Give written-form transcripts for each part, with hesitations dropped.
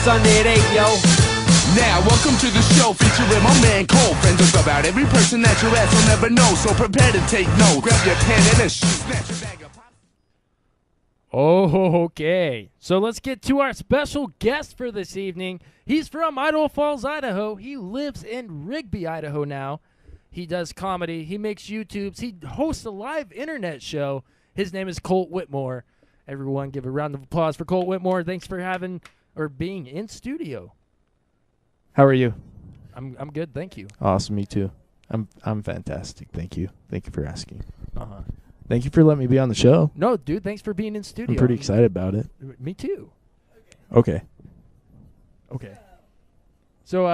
son, it ain't, yo. Now, welcome to the show featuring my man Colt. Friends just about every person that your ass will never know. So prepare to take notes. Grab your pen and a shoe. Snatch your bag of pop. Okay, so let's get to our special guest for this evening. He's from Idaho Falls, Idaho. He lives in Rigby, Idaho now. He does comedy. He makes YouTubes. He hosts a live internet show. His name is Colt Whitmore. Everyone give a round of applause for Colt Whitmore. Thanks for being in studio. How are you? I'm good, thank you. Awesome, me too. I'm fantastic. Thank you. Thank you for asking. Uh-huh. Thank you for letting me be on the show. No, dude, thanks for being in studio. I'm pretty excited about it. Me too. Okay. So,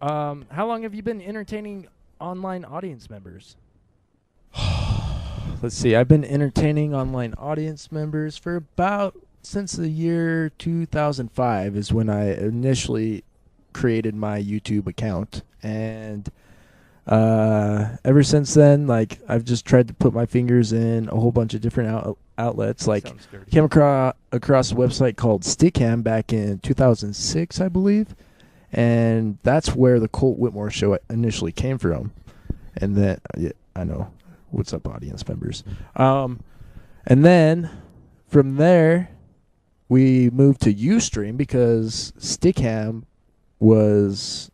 how long have you been entertaining online audience members? Let's see. I've been entertaining online audience members for about since the year 2005 is when I initially created my YouTube account. And ever since then, like, I've just tried to put my fingers in a whole bunch of different outlets. Like, came across a website called Stickam back in 2006, I believe. And that's where the Colt Whitmore show initially came from. And then, yeah, I know. What's up, audience members? And then from there, we moved to Ustream because Stickam was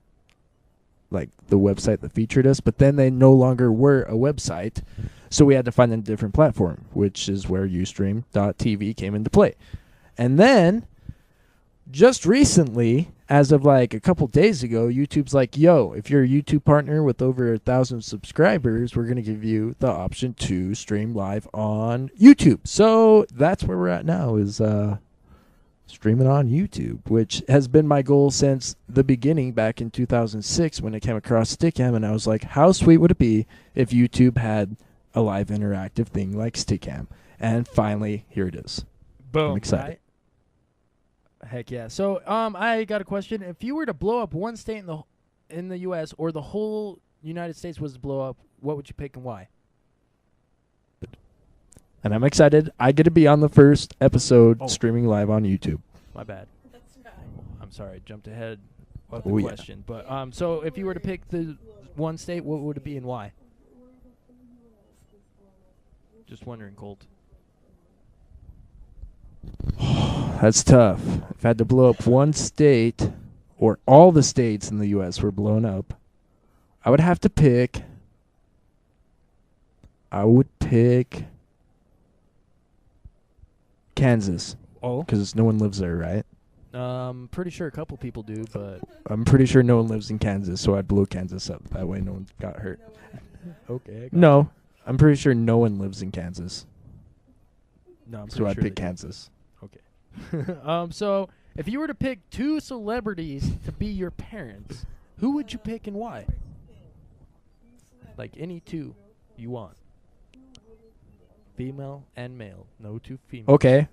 like the website that featured us, but then they no longer were a website, so we had to find a different platform, which is where Ustream.tv came into play. And then, just recently, as of like a couple days ago, YouTube's like, yo, if you're a YouTube partner with over 1,000 subscribers, we're going to give you the option to stream live on YouTube. So that's where we're at now, is streaming on YouTube, which has been my goal since the beginning back in 2006 when I came across Stickam, and I was like, how sweet would it be if YouTube had a live interactive thing like Stickam? And finally, here it is. Boom. I'm excited. Right? Heck yeah. So, I got a question. If you were to blow up one state in the U.S. or the whole United States was to blow up, what would you pick and why? And I'm excited. I get to be on the first episode streaming live on YouTube. My bad. That's right. I'm sorry. I jumped ahead of the Oh, yeah. question. But so if you were to pick the one state, what would it be and why? Just wondering, Colt. That's tough. If I had to blow up one state, or all the states in the U.S. were blown up, I would have to pick. I would pick Kansas. Oh? Because no one lives there, right? Pretty sure a couple people do, but I'm pretty sure no one lives in Kansas, so I'd blow Kansas up. That way no one got hurt. okay. No, I'm pretty sure no one lives in Kansas, No, I'm so pretty I'd sure pick they do. Kansas. So if you were to pick two celebrities to be your parents, who would you pick and why? Like any two you want. Female and male. No two females. Okay.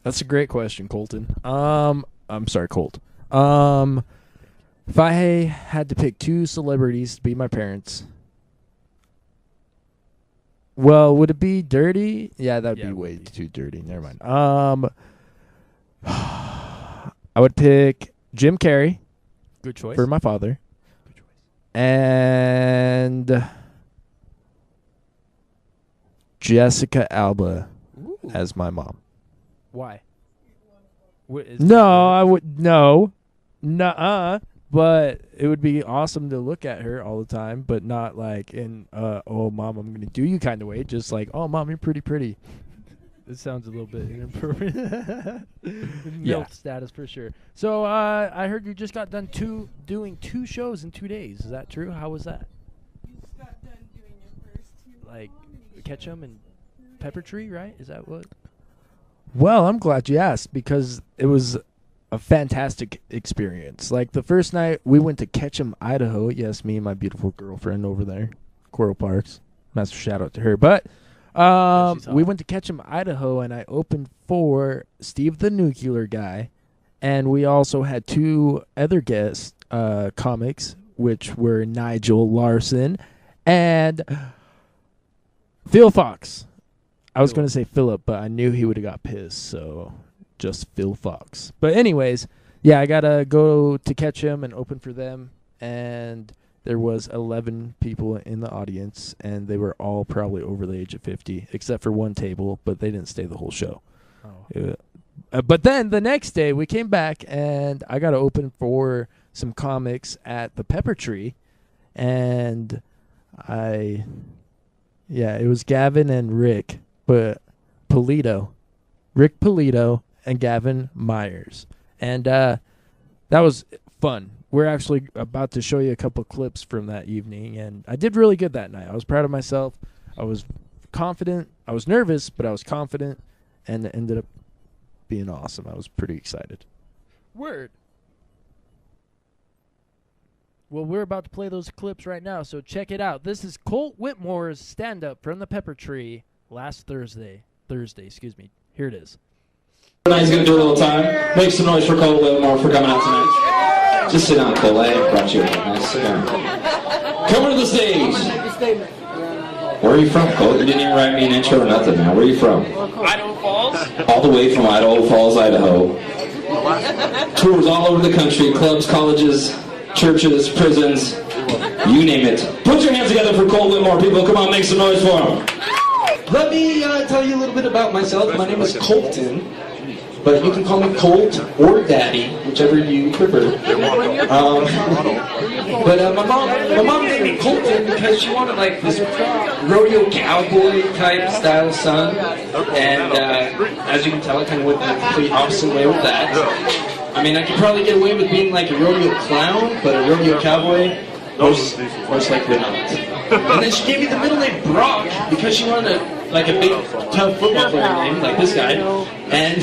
That's a great question, Colton. I'm sorry, Colt. If I had to pick two celebrities to be my parents, well, would it be dirty? Yeah, that'd Yeah, be it would way be. too dirty. Never mind. I would pick Jim Carrey Good choice. for my father, Good choice. and Jessica Alba Ooh. as my mom. Why? No, I would no, nuh-uh. But it would be awesome to look at her all the time, but not like in oh mom, I'm gonna do you kind of way. Just like, oh mom, you're pretty. This sounds a little bit inappropriate. Yeah. Milk status for sure. So I heard you just got done doing two shows in 2 days. Is that true? How was that? You just got done doing your first two. Like Ketchum and Pepper Tree, right? Is that what? Well, I'm glad you asked because it was a fantastic experience. Like the first night we went to Ketchum, Idaho. Yes, me and my beautiful girlfriend over there, Coral Parks. Massive shout out to her. But she's we hot. went to Ketchum, Idaho, and I opened for Steve the Nuclear Guy, and we also had two other guest comics, which were Nigel Larson and Phil Fox. I was Philip. going to say Philip, but I knew he would have got pissed, so just Phil Fox. But anyways, yeah, I got to go to catch him and open for them. And there was 11 people in the audience, and they were all probably over the age of 50, except for one table, but they didn't stay the whole show. But then the next day we came back, and I got to open for some comics at the Pepper Tree, and it was Gavin and Rick, but Rick Polito and Gavin Myers, and that was fun. We're actually about to show you a couple clips from that evening, and I did really good that night. I was proud of myself. I was confident. I was nervous, but I was confident, and it ended up being awesome. I was pretty excited. Word. Well, we're about to play those clips right now, so check it out. This is Colt Whitmore's stand-up from the Pepper Tree last Thursday. Here it is. Tonight's going to do a little time. Make some noise for Colt Whitmore for coming out tonight. Just sit down, Colt. I brought you a nice cigar. Come to the stage. Where are you from, Colt? You didn't even write me an intro or nothing, man. Where are you from? Idaho Falls. All the way from Idaho Falls, Idaho. Tours all over the country, clubs, colleges, churches, prisons, you name it. Put your hands together for Colt Whitmore, people. Come on, make some noise for him. Let me tell you a little bit about myself. My name is Colton, but you can call me Colt or Daddy, whichever you prefer. But my mom named me Colton because she wanted like this rodeo cowboy type style son, and as you can tell, I kind of went the complete opposite way with that. I mean, I could probably get away with being like a rodeo clown, but a rodeo cowboy, most likely not. And then she gave me the middle name Brock because she wanted like a big, tough football player name, like this guy. And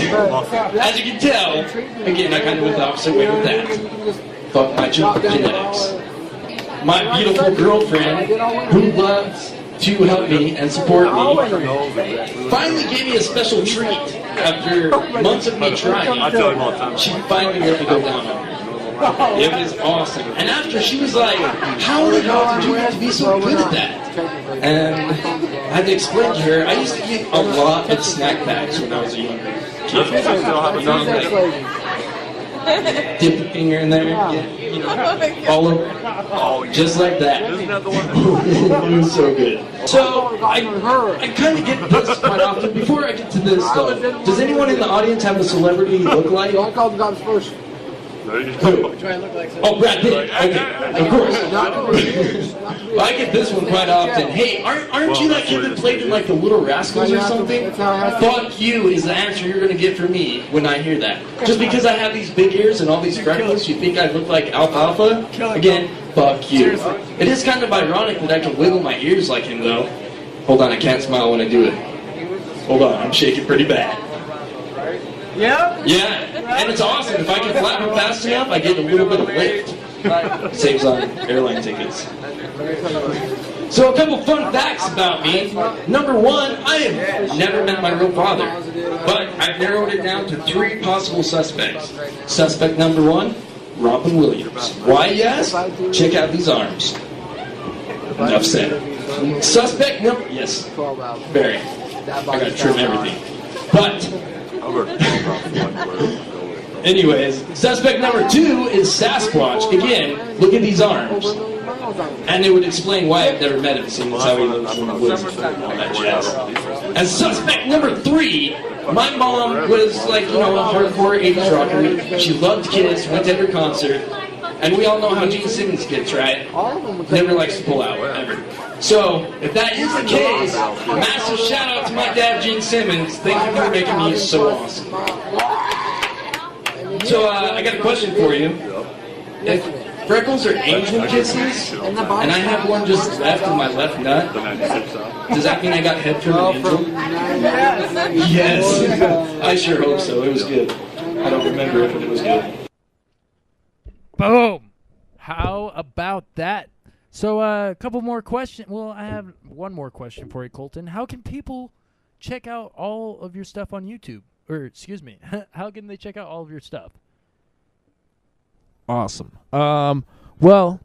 as you can tell, again, I kind of went the opposite way with that. Fuck my genetics. My beautiful girlfriend, who loves to help me and support me, finally gave me a special treat after months of me trying. She finally let me go down on her. It was awesome. And after, she was like, how in the hell did you get to be so good at that? And I had to explain to her, I used to eat a lot of snack packs when I was a younger kid. Dip a finger in there, all over, just like that. It was so good. So I kind of get this quite often. Before I get to this, though, does anyone in the audience have a celebrity look-alike? Who? Oh, Brad Pitt. Okay, of course. Well, I get this one quite often. Hey, aren't you that kid that played in like the Little Rascals or something? Fuck you is the answer you're gonna get from me when I hear that. Just because I have these big ears and all these freckles, you think I look like Alfalfa? Again, fuck you. It is kind of ironic that I can wiggle my ears like him, though. Hold on, I can't smile when I do it. Hold on, I'm shaking pretty bad. Yeah? Yeah, and it's awesome. If I can flap them fast enough, I get a little bit of lift. Saves on airline tickets. So a couple fun facts about me. Number one, I have never met my real father, but I've narrowed it down to 3 possible suspects. Suspect number 1, Robin Williams. Why, yes? Check out these arms. Enough said. Suspect number... Yes, very. I gotta trim everything. But... anyways, suspect number 2 is Sasquatch. Again, look at these arms. And it would explain why I've never met him, seeing as how he looks in the woods and all that jazz. And suspect number 3, my mom was like, a hardcore 80s rocker. She loved Kiss, went to every concert. And we all know how Gene Simmons gets, right? Never likes to pull out, ever. So, if that is the case, massive shout out to my dad, Gene Simmons. Thank you for making me so awesome. So, I got a question for you. If freckles are angel kisses, and I have one just left in my left nut, does that mean I got head from an angel? Yes. I sure hope so. It was good. I don't remember it, but it was good. Boom. How about that? So a couple more questions. Well, I have one more question for you, Colton. How can people check out all of your stuff on YouTube? Or, excuse me, how can they check out all of your stuff? Awesome. Well,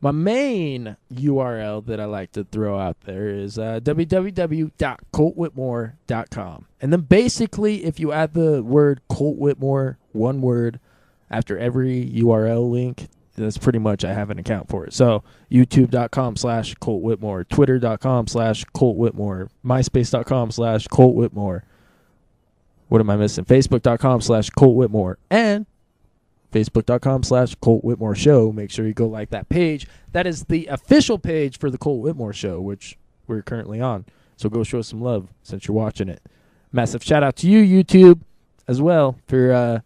My main URL that I like to throw out there is www.coltwhitmore.com. And then basically, if you add the word Colt Whitmore, one word, after every URL link, that's pretty much I have an account for it. So youtube.com/Colt Whitmore, twitter.com/Colt Whitmore, myspace.com/Colt Whitmore. What am I missing? Facebook.com/Colt Whitmore. And Facebook.com/Colt Whitmore Show. Make sure you go like that page. That is the official page for the Colt Whitmore Show, which we're currently on. So go show some love since you're watching it. Massive shout out to you, YouTube, as well, for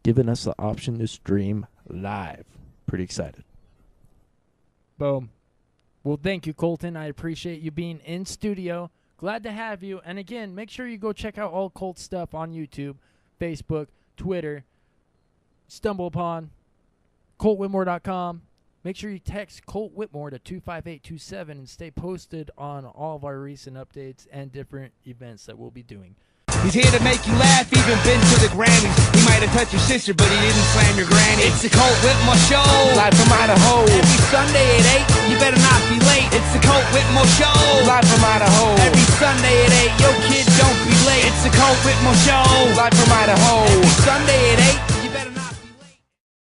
giving us the option to stream live. Pretty excited. Boom. Well, thank you, Colton. I appreciate you being in studio. Glad to have you. And again, make sure you go check out all Colt stuff on YouTube, Facebook, Twitter. Stumble upon ColtWhitmore.com. Make sure you text Colt Whitmore to 25827 and stay posted on all of our recent updates and different events that we'll be doing. He's here to make you laugh, even been to the Grammys. He might have touched your sister, but he didn't slam your granny. It's the Colt Whitmore Show, live from Idaho. Every Sunday at 8, you better not be late. It's the Colt Whitmore Show, live from Idaho. Every Sunday at 8, yo kid, don't be late. It's the Colt Whitmore Show, live from Idaho. Every Sunday at 8.